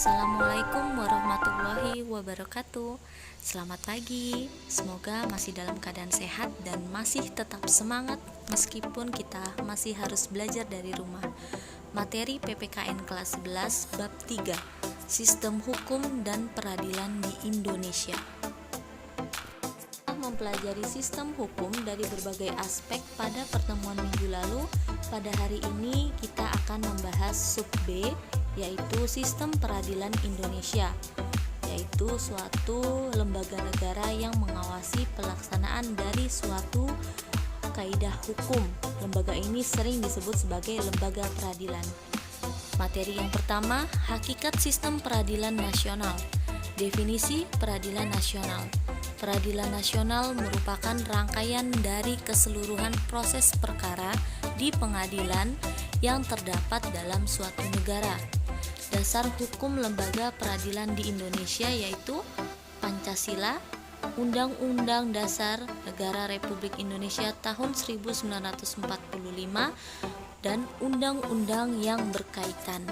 Assalamualaikum warahmatullahi wabarakatuh. Selamat pagi, semoga masih dalam keadaan sehat dan masih tetap semangat meskipun kita masih harus belajar dari rumah. Materi PPKN kelas 11 bab 3, Sistem Hukum dan Peradilan di Indonesia. Mempelajari sistem hukum dari berbagai aspek pada pertemuan minggu lalu. Pada hari ini kita akan membahas sub B, yaitu sistem peradilan Indonesia, yaitu suatu lembaga negara yang mengawasi pelaksanaan dari suatu kaidah hukum. Lembaga ini sering disebut sebagai lembaga peradilan. Materi yang pertama, hakikat sistem peradilan nasional. Definisi peradilan nasional. Peradilan nasional merupakan rangkaian dari keseluruhan proses perkara di pengadilan yang terdapat dalam suatu negara. Dasar hukum lembaga peradilan di Indonesia yaitu Pancasila, Undang-Undang Dasar Negara Republik Indonesia tahun 1945, dan undang-undang yang berkaitan.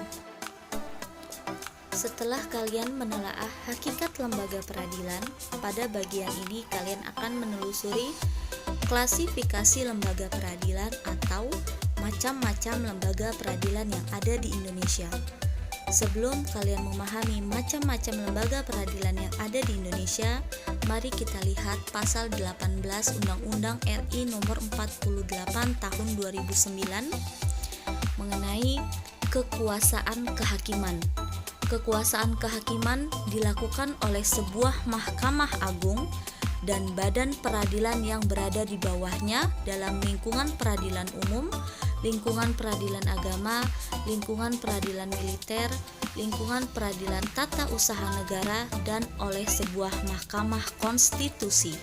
Setelah kalian menelaah hakikat lembaga peradilan, pada bagian ini kalian akan menelusuri klasifikasi lembaga peradilan atau macam-macam lembaga peradilan yang ada di Indonesia. Sebelum kalian memahami macam-macam lembaga peradilan yang ada di Indonesia, mari kita lihat pasal 18 Undang-Undang RI nomor 48 tahun 2009 mengenai kekuasaan kehakiman. Kekuasaan kehakiman dilakukan oleh sebuah mahkamah agung dan badan peradilan yang berada di bawahnya dalam lingkungan peradilan umum, lingkungan peradilan agama, lingkungan peradilan militer, lingkungan peradilan tata usaha negara, dan oleh sebuah mahkamah konstitusi.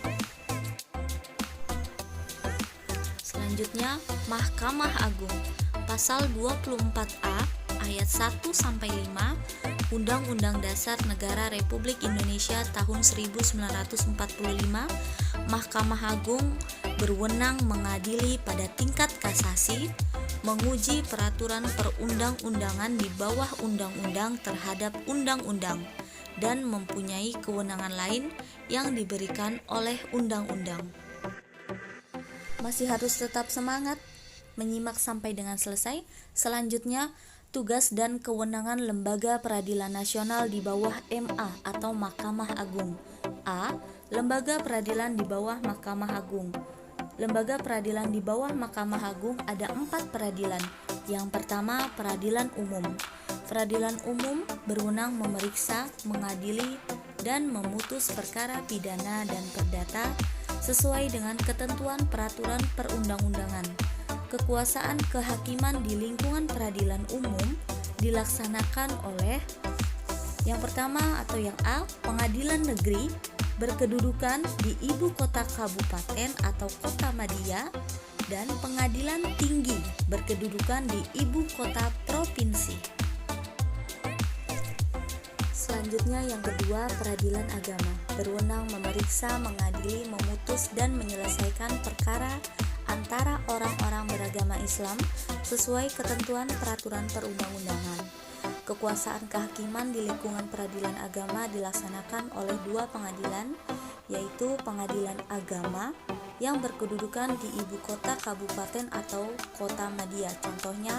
Selanjutnya, Mahkamah Agung. Pasal 24A ayat 1-5 Undang-Undang Dasar Negara Republik Indonesia tahun 1945, Mahkamah Agung berwenang mengadili pada tingkat kasasi, menguji peraturan perundang-undangan di bawah undang-undang terhadap undang-undang, dan mempunyai kewenangan lain yang diberikan oleh undang-undang. Masih harus tetap semangat menyimak sampai dengan selesai. Selanjutnya, tugas dan kewenangan Lembaga Peradilan Nasional di bawah MA atau Mahkamah Agung. A. Lembaga peradilan di bawah Mahkamah Agung. Lembaga peradilan di bawah Mahkamah Agung ada 4 peradilan. Yang pertama, peradilan umum. Peradilan umum berwenang memeriksa, mengadili, dan memutus perkara pidana dan perdata sesuai dengan ketentuan peraturan perundang-undangan. Kekuasaan kehakiman di lingkungan peradilan umum dilaksanakan oleh yang pertama atau yang A, pengadilan negeri berkedudukan di ibu kota kabupaten atau kota madya, dan pengadilan tinggi berkedudukan di ibu kota provinsi. Selanjutnya yang kedua, peradilan agama berwenang memeriksa, mengadili, memutus, dan menyelesaikan perkara antara orang-orang beragama Islam sesuai ketentuan peraturan perundang-undangan. Kekuasaan kehakiman di lingkungan peradilan agama dilaksanakan oleh 2 pengadilan, yaitu Pengadilan Agama yang berkedudukan di ibu kota kabupaten atau kota madya. Contohnya,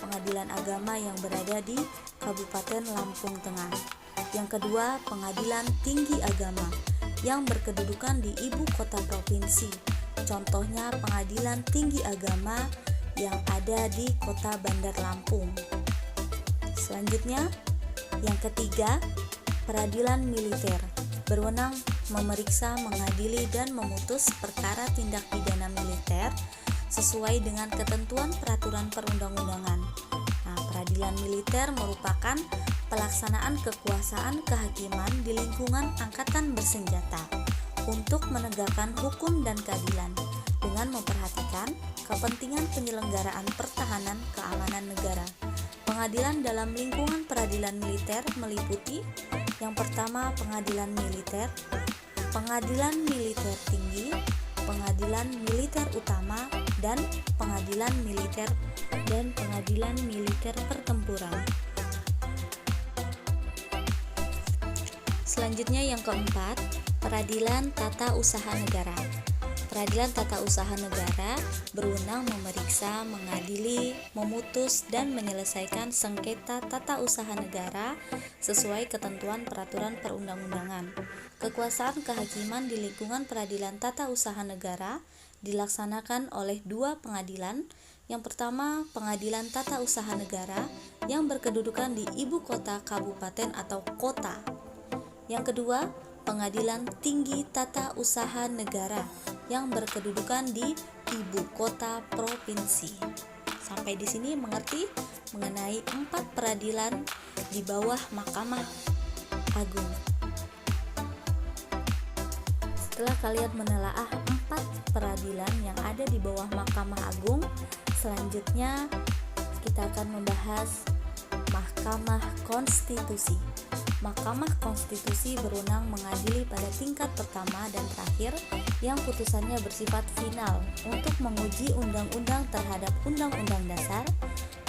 Pengadilan Agama yang berada di Kabupaten Lampung Tengah. Yang kedua, Pengadilan Tinggi Agama yang berkedudukan di ibu kota provinsi. Contohnya Pengadilan Tinggi Agama yang ada di Kota Bandar Lampung. Selanjutnya, yang ketiga, peradilan militer berwenang memeriksa, mengadili, dan memutus perkara tindak pidana militer sesuai dengan ketentuan peraturan perundang-undangan. Nah, peradilan militer merupakan pelaksanaan kekuasaan kehakiman di lingkungan angkatan bersenjata untuk menegakkan hukum dan keadilan dengan memperhatikan kepentingan penyelenggaraan pertahanan keamanan negara. Pengadilan dalam lingkungan peradilan militer meliputi yang pertama pengadilan militer, pengadilan militer tinggi, pengadilan militer utama, dan pengadilan militer pertempuran. selanjutnya yang keempat, peradilan tata usaha negara. Peradilan tata usaha negara berwenang memeriksa, mengadili, memutus, dan menyelesaikan sengketa tata usaha negara sesuai ketentuan peraturan perundang-undangan. Kekuasaan kehakiman di lingkungan peradilan tata usaha negara dilaksanakan oleh dua pengadilan. Yang pertama, Pengadilan Tata Usaha Negara yang berkedudukan di ibu kota kabupaten atau kota. Yang kedua, Pengadilan Tinggi Tata Usaha Negara yang berkedudukan di ibu kota provinsi. Sampai di sini mengerti mengenai 4 peradilan di bawah Mahkamah Agung. Setelah kalian menelaah 4 peradilan yang ada di bawah Mahkamah Agung, selanjutnya kita akan membahas Mahkamah Konstitusi. Mahkamah Konstitusi berwenang mengadili pada tingkat pertama dan terakhir yang putusannya bersifat final untuk menguji undang-undang terhadap undang-undang dasar,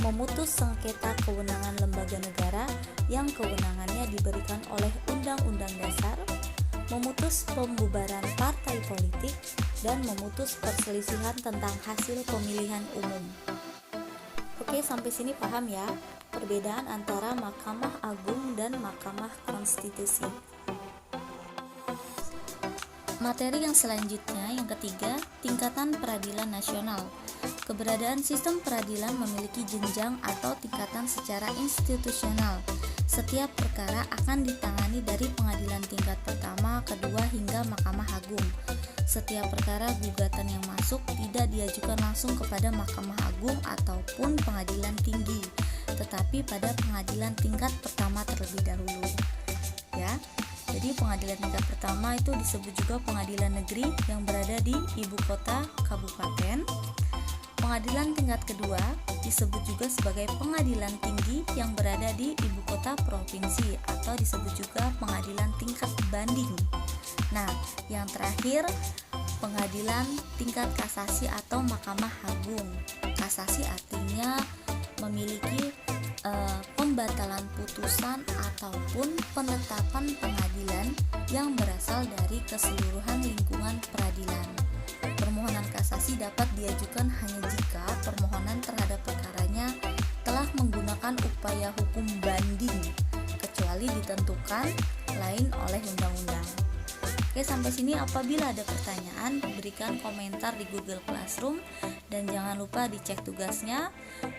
memutus sengketa kewenangan lembaga negara yang kewenangannya diberikan oleh undang-undang dasar, memutus pembubaran partai politik, dan memutus perselisihan tentang hasil pemilihan umum. Oke, sampai sini paham ya perbedaan antara Mahkamah Agung dan Mahkamah Konstitusi. Materi yang selanjutnya, yang ketiga, tingkatan peradilan nasional. Keberadaan sistem peradilan memiliki jenjang atau tingkatan secara institusional. Setiap perkara akan ditangani dari pengadilan tingkat pertama, kedua, hingga Mahkamah Agung. Setiap perkara gugatan yang masuk tidak diajukan langsung kepada Mahkamah Agung ataupun pengadilan tinggi, tetapi pada pengadilan tingkat pertama terlebih dahulu. Ya, jadi pengadilan tingkat pertama itu disebut juga pengadilan negeri yang berada di ibu kota kabupaten. Pengadilan tingkat kedua disebut juga sebagai pengadilan tinggi yang berada di ibu kota provinsi atau disebut juga pengadilan tingkat banding. Nah, yang terakhir pengadilan tingkat kasasi atau Mahkamah Agung. Kasasi artinya memiliki pembatalan putusan ataupun penetapan pengadilan yang berasal dari keseluruhan lingkungan peradilan. Permohonan kasasi dapat diajukan hanya jika permohonan terhadap perkaranya telah menggunakan upaya hukum banding, kecuali ditentukan lain oleh undang-undang. Oke, sampai sini apabila ada pertanyaan, berikan komentar di Google Classroom dan jangan lupa dicek tugasnya.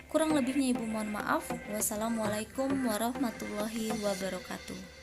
Kurang lebihnya Ibu mohon maaf. Wassalamualaikum warahmatullahi wabarakatuh.